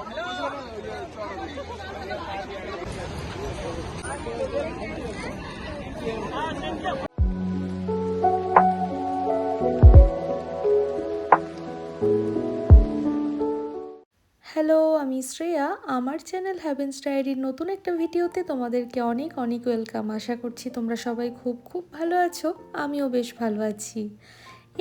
Hello, আমি শ্রেয়া। আমার channel heavens ডায়েরির নতুন একটা ভিডিওতে তোমাদেরকে অনেক অনেক ওয়েলকাম। আশা করছি তোমরা সবাই খুব খুব ভালো আছো, আমিও বেশ ভালো আছি।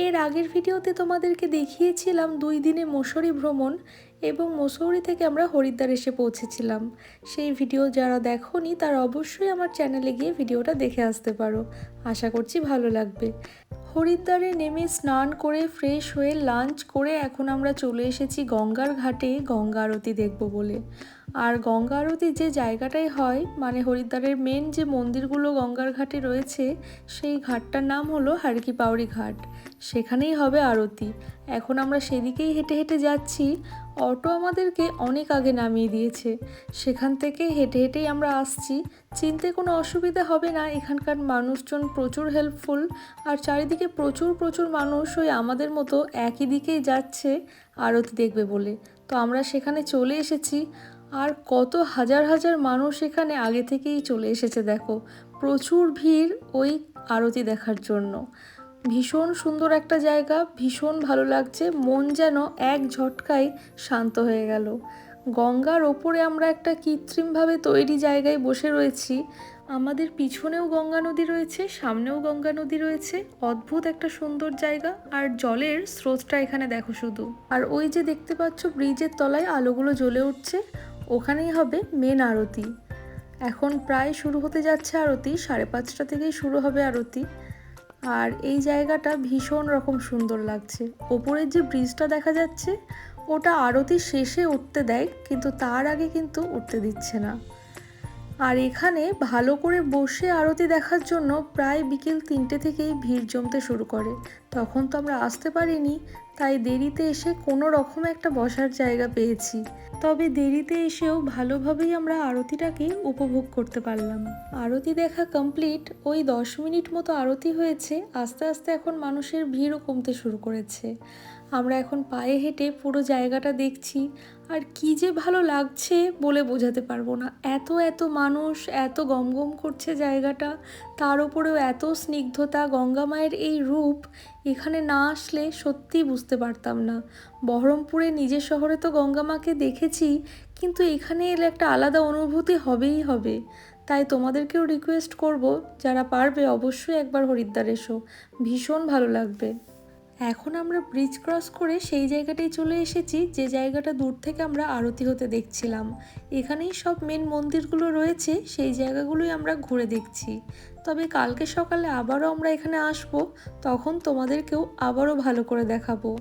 এর আগের ভিডিওতে তোমাদেরকে দেখিয়েছিলাম 2 দিনে মুসৌরি ভ্রমণ, এবং মুসৌরি থেকে আমরা হরিদ্বার এসে পৌঁছেছিলাম। সেই ভিডিও যারা দেখোনি তারা অবশ্যই আমার চ্যানেলে গিয়ে ভিডিওটা দেখে আসতে পারো। আশা করছি ভালো লাগবে। হরিদ্বারে নেমে স্নান করে ফ্রেশ হয়ে লাঞ্চ করে এখন আমরা চলে এসেছি গঙ্গার ঘাটে গঙ্গা আরতি দেখব বলে। আর গঙ্গা আরতি যে জায়গাটায় হয়, মানে হরিদ্বারের মেন যে মন্দিরগুলো গঙ্গার ঘাটে রয়েছে, সেই ঘাটটার নাম হলো হারকি পাউরি ঘাট। সেখানেই হবে আরতি। এখন আমরা সেদিকেই হেঁটে হেঁটে যাচ্ছি। অটো আমাদেরকে অনেক আগে নামিয়ে দিয়েছে, সেখান থেকে হেঁটে হেঁটেই আমরা আসছি। চিনতে কোনো অসুবিধা হবে না, এখানকার মানুষজন প্রচুর হেল্পফুল। আর চারিদিকে প্রচুর প্রচুর মানুষ ওই আমাদের মতো একই দিকেই যাচ্ছে আরতি দেখবে বলে। তো আমরা সেখানে চলে এসেছি। আর কত হাজার হাজার মানুষ এখানে আগে থেকেই চলে এসেছে দেখো। প্রচুর ভিড় ওই আরতি দেখার জন্য। ভীষণ সুন্দর একটা জায়গা, ভীষণ ভালো লাগছে, মন যেন এক ঝটকায় শান্ত হয়ে গেল। গঙ্গার ওপরে আমরা একটা কৃত্রিমভাবে তৈরি জায়গায় বসে রয়েছি। আমাদের পিছনেও গঙ্গা নদী রয়েছে, সামনেও গঙ্গা নদী রয়েছে। অদ্ভুত একটা সুন্দর জায়গা। আর জলের স্রোতটা এখানে দেখো শুধু। আর ওই যে দেখতে পাচ্ছ ব্রিজের তলায় আলোগুলো জ্বলে উঠছে, ওখানেই হবে মেন আরতি। এখন প্রায় শুরু হতে যাচ্ছে আরতি, 5:30 থেকেই শুরু হবে আরতি। আর এই জায়গাটা ভীষণ রকম সুন্দর লাগছে। ওপরের যে ব্রিজটা দেখা যাচ্ছে, ওটা আরতি শেষে উঠতে দেয়, কিন্তু তার আগে কিন্তু উঠতে দিচ্ছে না। আর এখানে ভালো করে বসে আরতি দেখার জন্য প্রায় বিকেল 3টে থেকেই ভিড় জমতে শুরু করে। তখন তো আমরা আসতে পারিনি, তাই দেরিতে এসে কোনো রকমে একটা বসার জায়গা পেয়েছি। তবে দেরিতে এসেও ভালোভাবেই আমরা আরতিটাকে উপভোগ করতে পারলাম। আরতি দেখা কমপ্লিট। ওই 10 মিনিট মতো আরতি হয়েছে। আস্তে আস্তে এখন মানুষের ভিড়ও কমতে শুরু করেছে। আমরা এখন পায়ে হেঁটে পুরো জায়গাটা দেখছি। আর কি যে ভালো লাগছে বলে বোঝাতে পারবো না। এত এত মানুষ, এত গমগম করছে জায়গাটা। তার উপরেও এত স্নিগ্ধতা, গঙ্গা মায়ের এই রূপ এখানে না আসলে সত্যিই বুঝতে পারতাম না। বহরমপুরে নিজের শহরে তো গঙ্গা মাকে দেখেছি, কিন্তু এখানে এলে একটা আলাদা অনুভূতি হবেই হবে। তাই তোমাদেরকেও রিকোয়েস্ট করব, যারা পারবে অবশ্যই একবার হরিদ্বার এসো, ভীষণ ভালো লাগবে। এখন আমরা ব্রিজ ক্রস করে সেই জায়গাটায় চলে এসেছি যে জায়গাটা দূর থেকে আমরা আরতি হতে দেখছিলাম। এখানেই সব মেন মন্দিরগুলো রয়েছে, সেই জায়গাগুলোই আমরা ঘুরে দেখছি। তবে কালকে সকালে আবারও আমরা এখানে আসব, তখন তোমাদেরকেও আবারও ভালো করে দেখাবো।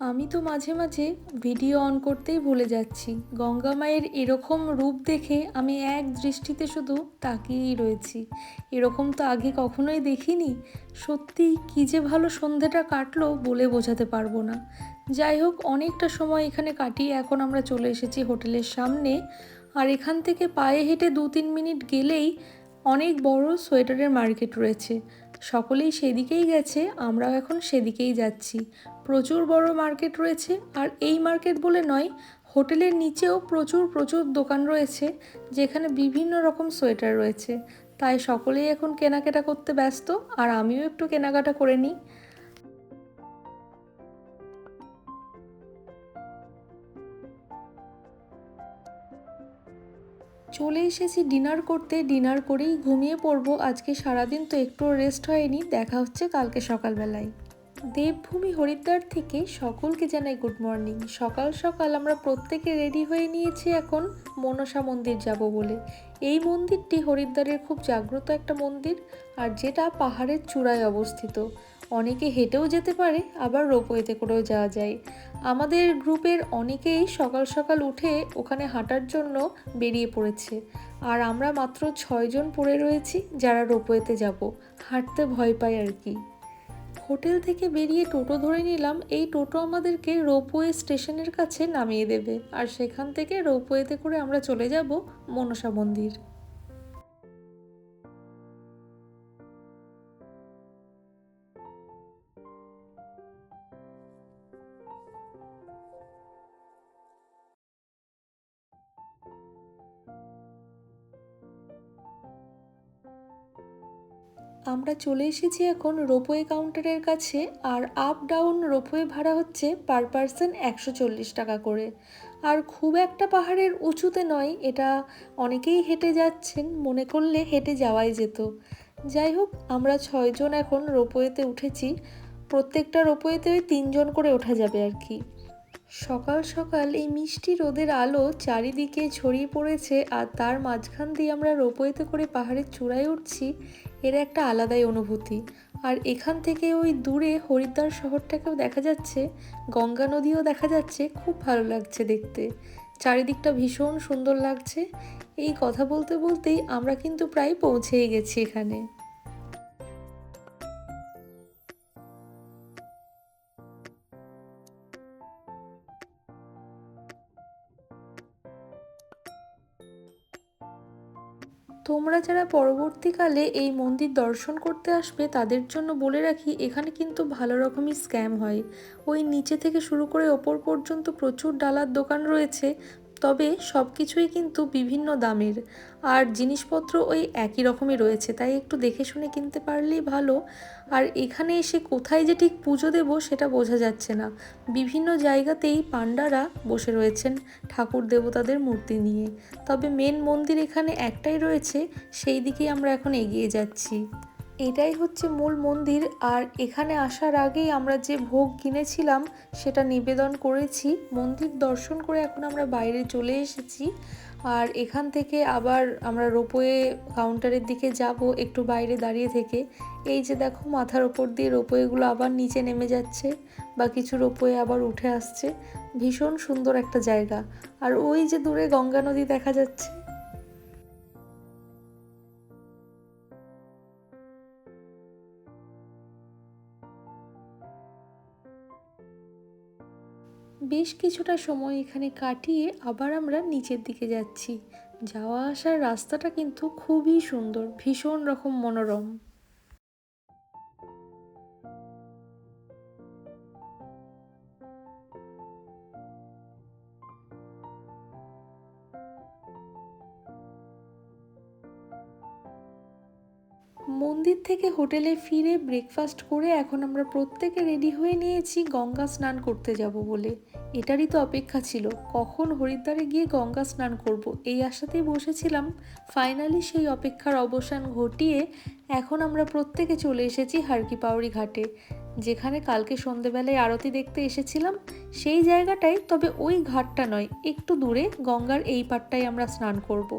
আমি তো মাঝে মাঝে ভিডিও অন করতেই ভুলে যাচ্ছি। গঙ্গা মায়ের এরকম রূপ দেখে আমি এক দৃষ্টিতে শুধু তাকিয়েই রয়েছি। এরকম তো আগে কখনোই দেখিনি। সত্যি কী যে ভালো সন্ধেটা কাটলো বলে বোঝাতে পারবো না। যাই হোক, অনেকটা সময় এখানে কাটিয়ে এখন আমরা চলে এসেছি হোটেলের সামনে। আর এখান থেকে পায়ে হেঁটে 2-3 মিনিট গেলেই অনেক বড় সোয়েটারের মার্কেট রয়েছে। সকলেই সেদিকেই গেছে, আমরাও এখন সেদিকেই যাচ্ছি। প্রচুর বড় মার্কেট রয়েছে। আর এই মার্কেট বলে নয়, হোটেলের নিচেও প্রচুর প্রচুর দোকান রয়েছে, যেখানে বিভিন্ন রকম সোয়েটার রয়েছে। তাই সকলেই এখন কেনাকাটা করতে ব্যস্ত, আর আমিও একটু কেনাকাটা করে নিই। চলে এসেছি ডিনার করতে। ডিনার করেই ঘুমিয়ে পড়বো। আজকে সারাদিন তো একটু রেস্ট হয়নি। দেখা হচ্ছে কালকে সকালবেলায়। দেবভূমি হরিদ্বার থেকে সকলকে জানাই গুড মর্নিং। সকাল সকাল আমরা প্রত্যেকে রেডি হয়ে নিয়েছি এখন মনসা মন্দির যাব বলে। এই মন্দিরটি হরিদ্বারের খুব জাগ্রত একটা মন্দির, আর যেটা পাহাড়ের চূড়ায় অবস্থিত। অনেকে হেঁটেও যেতে পারে, আবার রোপওয়েতে করেও যাওয়া যায়। আমাদের গ্রুপের অনেকেই সকাল সকাল উঠে ওখানে হাঁটার জন্য বেরিয়ে পড়েছে। আর আমরা মাত্র 6 জন পড়ে রয়েছি যারা রোপওয়েতে যাব। হাঁটতে ভয় পাই আর কি। হোটেল থেকে বেরিয়ে টোটো ধরে নিলাম। এই টোটো আমাদেরকে রোপওয়ে স্টেশনের কাছে নামিয়ে দেবে, আর সেখান থেকে রোপওয়েতে করে আমরা চলে যাব মনসা মন্দির। আমরা চলে এসেছি এখন রোপওয়ে কাউন্টারের কাছে। আর আপ ডাউন রোপওয়ে ভাড়া হচ্ছে পার পারসন 140 টাকা করে। আর খুব একটা পাহাড়ের উঁচুতে নয় এটা, অনেকেই হেঁটে যাচ্ছেন, মনে করলে হেঁটে যাওয়াই যেত। যাই হোক, আমরা 6 জন এখন রোপওয়েতে উঠেছি। প্রত্যেকটা রোপওয়েতে ওই 3 জন করে ওঠা যাবে আর কি। সকাল সকাল এই মিষ্টি রোদের আলো চারিদিকে ছড়িয়ে পড়েছে, আর তার মাঝখান দিয়ে আমরা রোপওয়েতে করে পাহাড়ের চূড়ায় উঠছি। এর একটা আলাদাই অনুভূতি। আর এখান থেকে ওই দূরে হরিদ্বার শহরটাকেও দেখা যাচ্ছে, গঙ্গা নদীও দেখা যাচ্ছে, খুব ভালো লাগছে দেখতে। চারিদিকটা ভীষণ সুন্দর লাগছে। এই কথা বলতে বলতেই আমরা কিন্তু প্রায় পৌঁছেই গেছি এখানে। তোমরা যারা পরবর্তীকালে এই মন্দির দর্শন করতে আসবে তাদের জন্য বলে রাখি, এখানে কিন্তু ভালো রকমই স্ক্যাম হয়। ওই নিচে থেকে শুরু করে ওপর পর্যন্ত প্রচুর ডালার দোকান রয়েছে, তবে সব কিছুই কিন্তু বিভিন্ন দামের। আর জিনিসপত্র ওই একই রকমই রয়েছে, তাই একটু দেখে শুনে কিনতে পারলেই ভালো। আর এখানে এসে কোথায় যে ঠিক পুজো দেবো সেটা বোঝা যাচ্ছে না। বিভিন্ন জায়গাতেই পাণ্ডারা বসে রয়েছেন ঠাকুর দেবতাদের মূর্তি নিয়ে। তবে মেন মন্দির এখানে একটাই রয়েছে, সেই দিকেই আমরা এখন এগিয়ে যাচ্ছি। এটাই হচ্ছে মূল মন্দির। আর এখানে আসার আগেই আমরা যে ভোগ কিনেছিলাম সেটা নিবেদন করেছি। মন্দির দর্শন করে এখন আমরা বাইরে চলে এসেছি। আর এখান থেকে আবার আমরা রোপওয়ে কাউন্টারের দিকে যাব একটু বাইরে দাঁড়িয়ে থেকে। এই যে দেখো, মাথার ওপর দিয়ে রোপওয়েগুলো আবার নিচে নেমে যাচ্ছে, বা কিছু রোপওয়ে আবার উঠে আসছে। ভীষণ সুন্দর একটা জায়গা। আর ওই যে দূরে গঙ্গা নদী দেখা যাচ্ছে। বেশ কিছুটা সময় এখানে কাটিয়ে আবার আমরা নিচের দিকে যাচ্ছি। যাওয়া আসার রাস্তাটা কিন্তু খুবই সুন্দর, ভীষণ রকম মনোরম। মন্দির থেকে হোটেলে ফিরে ব্রেকফাস্ট করে এখন আমরা প্রত্যেকে রেডি হয়ে নিয়েছি গঙ্গা স্নান করতে যাব বলে। এটারই তো অপেক্ষা ছিল, কখন হরিদ্বারে গিয়ে গঙ্গা স্নান করব, এই আশাতেই বসেছিলাম। ফাইনালি সেই অপেক্ষার অবসান ঘটিয়ে এখন আমরা প্রত্যেকে চলে এসেছি হারকি পাউরি ঘাটে, যেখানে কালকে সন্ধেবেলায় আরতি দেখতে এসেছিলাম সেই জায়গাটায়। তবে ওই ঘাটটা নয়, একটু দূরে গঙ্গার এই পাড়টাই আমরা স্নান করব।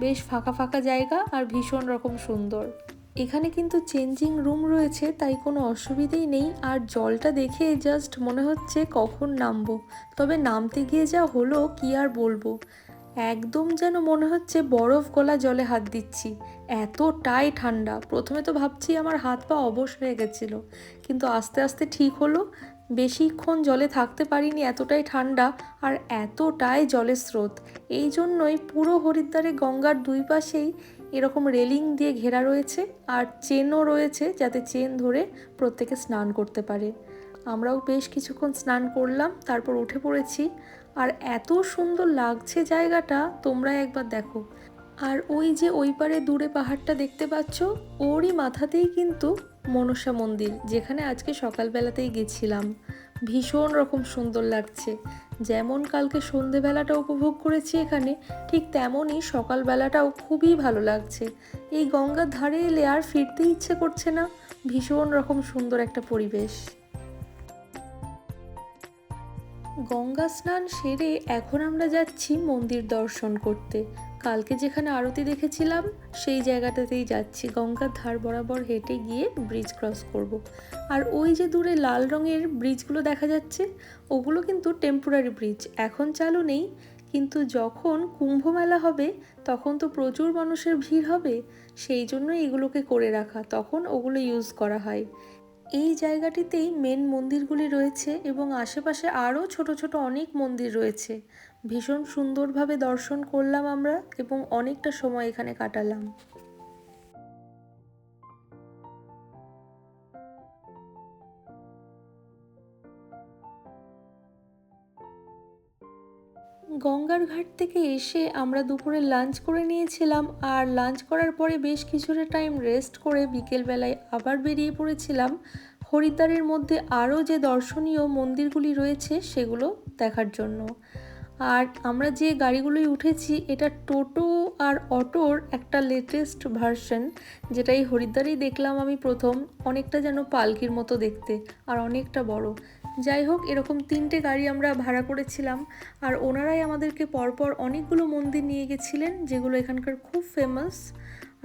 বেশ ফাঁকা ফাঁকা জায়গা আর ভীষণ রকম সুন্দর। এখানে কিন্তু চেঞ্জিং রুম রয়েছে, তাই কোনো অসুবিধেই নেই। আর জলটা দেখে জাস্ট মনে হচ্ছে কখন নামবো। তবে নামতে গিয়ে যা হলো কি আর বলবো, একদম যেন মনে হচ্ছে বরফ গলা জলে হাত দিচ্ছি, এতটাই ঠান্ডা। প্রথমে তো ভাবছি আমার হাত পা অবশ হয়ে গেছিলো, কিন্তু আস্তে আস্তে ঠিক হলো। বেশিক্ষণ জলে থাকতে পারিনি, এতটাই ঠান্ডা আর এতটাই জলের স্রোত। এই জন্যই পুরো হরিদ্বারে গঙ্গার দুই পাশেই এরকম রেলিং দিয়ে ঘেরা রয়েছে, আর চেনও রয়েছে যাতে চেন ধরে প্রত্যেকে স্নান করতে পারে। আমরাও বেশ কিছুক্ষণ স্নান করলাম, তারপর উঠে পড়েছি। আর এত সুন্দর লাগছে জায়গাটা, তোমরা একবার দেখো। আর ওই যে ওই পারে দূরে পাহাড়টা দেখতে পাচ্ছ, ওরই মাথাতেই কিন্তু মনসা মন্দির, যেখানে আজকে সকালবেলাতেই গেছিলাম। ভীষণ রকম সুন্দর লাগছে। যেমন কালকে সন্ধেবেলাটা উপভোগ করেছি এখানে, ঠিক তেমনই সকালবেলাটাও খুবই ভালো লাগছে। এই গঙ্গার ধারে এলে আর ফিরতে ইচ্ছে করছে না। ভীষণ রকম সুন্দর একটা পরিবেশ। গঙ্গা স্নান সেরে এখন আমরা যাচ্ছি মন্দির দর্শন করতে। কালকে যেখানে আরতি দেখেছিলাম সেই জায়গাটাতেই যাচ্ছি, গঙ্গার ধার বরাবর হেঁটে গিয়ে ব্রিজ ক্রস করব। আর ওই যে দূরে লাল রঙের ব্রিজগুলো দেখা যাচ্ছে, ওগুলো কিন্তু টেম্পোরারি ব্রিজ, এখন চালু নেই। কিন্তু যখন কুম্ভ মেলা হবে তখন তো প্রচুর মানুষের ভিড় হবে, সেই জন্য এগুলোকে করে রাখা, তখন ওগুলো ইউজ করা হয়। এই জায়গাটিতেই মেন মন্দিরগুলি রয়েছে এবং আশেপাশে আরও ছোট ছোট অনেক মন্দির রয়েছে। ভীষণ সুন্দরভাবে দর্শন করলাম আমরা এবং অনেকটা সময় এখানে কাটালাম। গঙ্গার ঘাট থেকে এসে আমরা দুপুরে লাঞ্চ করে নিয়েছিলাম, আর লাঞ্চ করার পরে বেশ কিছুটা টাইম রেস্ট করে বিকেলবেলায় আবার বেরিয়ে পড়েছিলাম হরিদ্বারের মধ্যে আরও যে দর্শনীয় মন্দিরগুলি রয়েছে সেগুলো দেখার জন্য। আর আমরা যে গাড়িগুলোই উঠেছি এটা টোটো আর অটোর একটা লেটেস্ট ভার্সন, যেটা এই হরিদ্বারেই দেখলাম আমি প্রথম। অনেকটা যেন পালকির মতো দেখতে আর অনেকটা বড়। যাই হোক, এরকম 3টে গাড়ি আমরা ভাড়া করেছিলাম, আর ওনারাই আমাদেরকে পরপর অনেকগুলো মন্দির নিয়ে গেছিলেন যেগুলো এখানকার খুব ফেমাস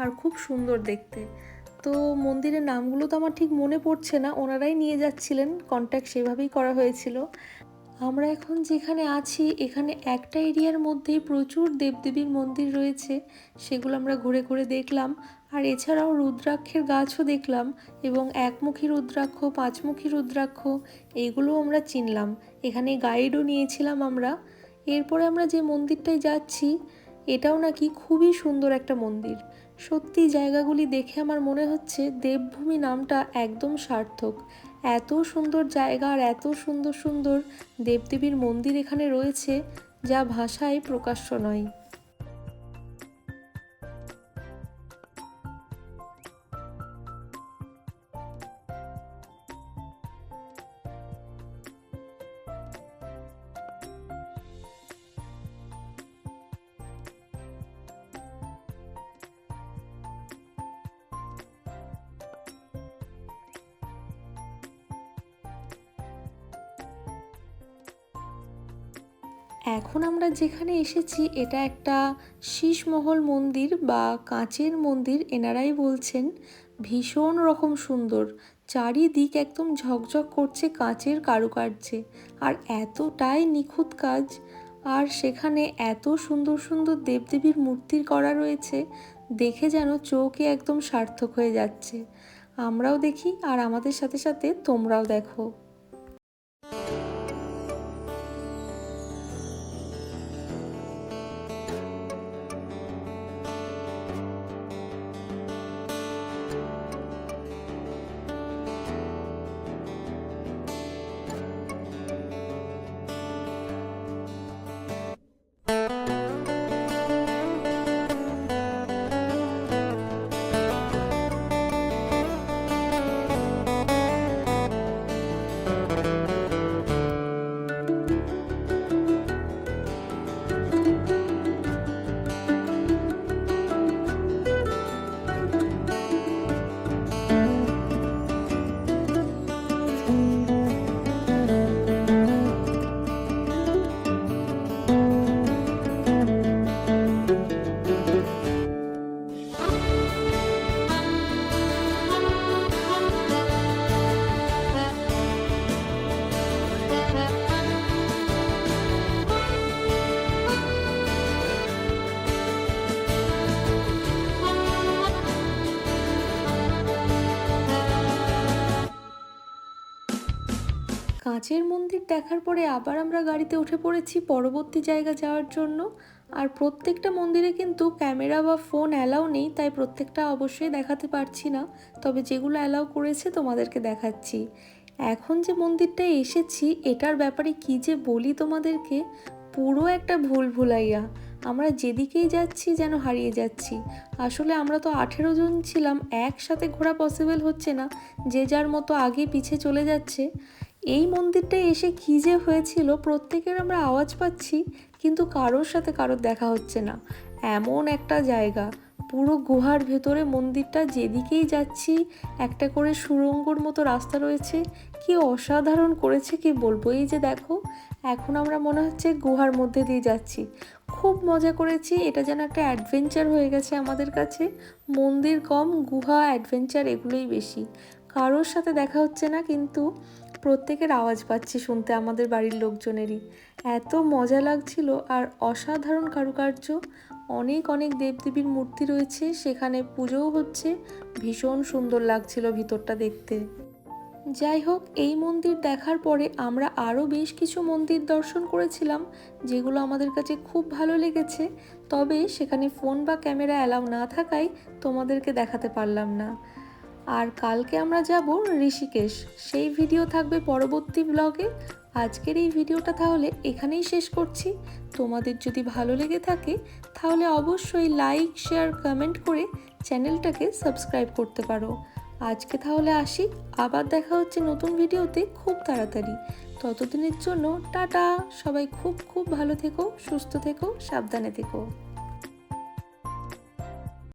আর খুব সুন্দর দেখতে। তো মন্দিরের নামগুলো তো আমার ঠিক মনে পড়ছে না, ওনারাই নিয়ে যাচ্ছিলেন, কন্ট্যাক্ট সেভাবেই করা হয়েছিল। আমরা এখন যেখানে আছি এখানে একটা এরিয়ার মধ্যেই প্রচুর দেবদেবীর মন্দির রয়েছে, সেগুলো আমরা ঘুরে ঘুরে দেখলাম। আর এছাড়াও রুদ্রাক্ষের গাছও দেখলাম, এবং একমুখী রুদ্রাক্ষ, পাঁচমুখী রুদ্রাক্ষ এইগুলোও আমরা চিনলাম। এখানে গাইডও নিয়েছিলাম আমরা। এরপরে আমরা যে মন্দিরটায় যাচ্ছি এটাও নাকি খুবই সুন্দর একটা মন্দির। সত্যি জায়গাগুলি দেখে আমার মনে হচ্ছে দেবভূমি নামটা একদম সার্থক। এত সুন্দর জায়গা আর এত সুন্দর সুন্দর দেবদেবীর মন্দির এখানে রয়েছে যা ভাষায় প্রকাশ্য নয়। এখন আমরা যেখানে এসেছি এটা একটা শীষমহল মন্দির বা কাঁচের মন্দির এনারাই বলছেন। ভীষণ রকম সুন্দর, চারিদিক একদম ঝকঝক করছে কাঁচের কারুকার্যে, আর এতটাই নিখুঁত কাজ। আর সেখানে এত সুন্দর সুন্দর দেবদেবীর মূর্তির করা রয়েছে, দেখে যেন চোখে একদম সার্থক হয়ে যাচ্ছে। আমরাও দেখি আর আমাদের সাথে সাথে তোমরাও দেখো। কাঁচের মন্দির দেখার পরে আবার আমরা গাড়িতে উঠে পড়েছি পরবর্তী জায়গা যাওয়ার জন্য। আর প্রত্যেকটা মন্দিরে কিন্তু ক্যামেরা বা ফোন অ্যালাউ নেই, তাই প্রত্যেকটা অবশ্যই দেখাতে পারছি না, তবে যেগুলো অ্যালাউ করেছে তোমাদেরকে দেখাচ্ছি। এখন যে মন্দিরটায় এসেছি এটার ব্যাপারে কি যে বলি তোমাদেরকে, পুরো একটা ভুলভুলাইয়া। আমরা যেদিকেই যাচ্ছি যেন হারিয়ে যাচ্ছি। আসলে আমরা তো 18 জন ছিলাম, একসাথে ঘোরা পসিবল হচ্ছে না, যে যার মতো আগে পিছে চলে যাচ্ছে। এই মন্দিরটায় এসে কী যে হয়েছিল, প্রত্যেকের আমরা আওয়াজ পাচ্ছি কিন্তু কারোর সাথে কারোর দেখা হচ্ছে না। এমন একটা জায়গা, পুরো গুহার ভেতরে মন্দিরটা, যেদিকেই যাচ্ছি একটা করে সুড়ঙ্গর মতো রাস্তা রয়েছে। কি অসাধারণ করেছে কি বলবো। এই যে দেখো, এখন আমরা মনে হচ্ছে গুহার মধ্যে দিয়ে যাচ্ছি। খুব মজা করেছি, এটা যেন একটা অ্যাডভেঞ্চার হয়ে গেছে আমাদের কাছে। মন্দির কম, গুহা অ্যাডভেঞ্চার এগুলোই বেশি। কারোর সাথে দেখা হচ্ছে না কিন্তু প্রত্যেকের আওয়াজ পাচ্ছি শুনতে, আমাদের বাড়ির লোকজনেরই। এত মজা লাগছিল, আর অসাধারণ কারুকার্য। অনেক অনেক দেবদেবীর মূর্তি রয়েছে, সেখানে পুজোও হচ্ছে। ভীষণ সুন্দর লাগছিল ভিতরটা দেখতে। যাই হোক, এই মন্দির দেখার পরে আমরা আরও বেশ কিছু মন্দির দর্শন করেছিলাম যেগুলো আমাদের কাছে খুব ভালো লেগেছে, তবে সেখানে ফোন বা ক্যামেরা অ্যালাউ না থাকায় তোমাদেরকে দেখাতে পারলাম না। আর কালকে আমরা যাব ঋষিকেশ, সেই ভিডিও থাকবে পরবর্তী ব্লগে। আজকের এই ভিডিওটা তাহলে এখানেই শেষ করছি। তোমাদের যদি ভালো লেগে থাকে তাহলে অবশ্যই লাইক, শেয়ার, কমেন্ট করে চ্যানেলটাকে সাবস্ক্রাইব করতে পারো। আজকে তাহলে আসি, আবার দেখা হচ্ছে নতুন ভিডিওতে খুব তাড়াতাড়ি। ততদিনের জন্য টাটা। সবাই খুব খুব ভালো থেকো, সুস্থ থেকো, সাবধানে থেকো।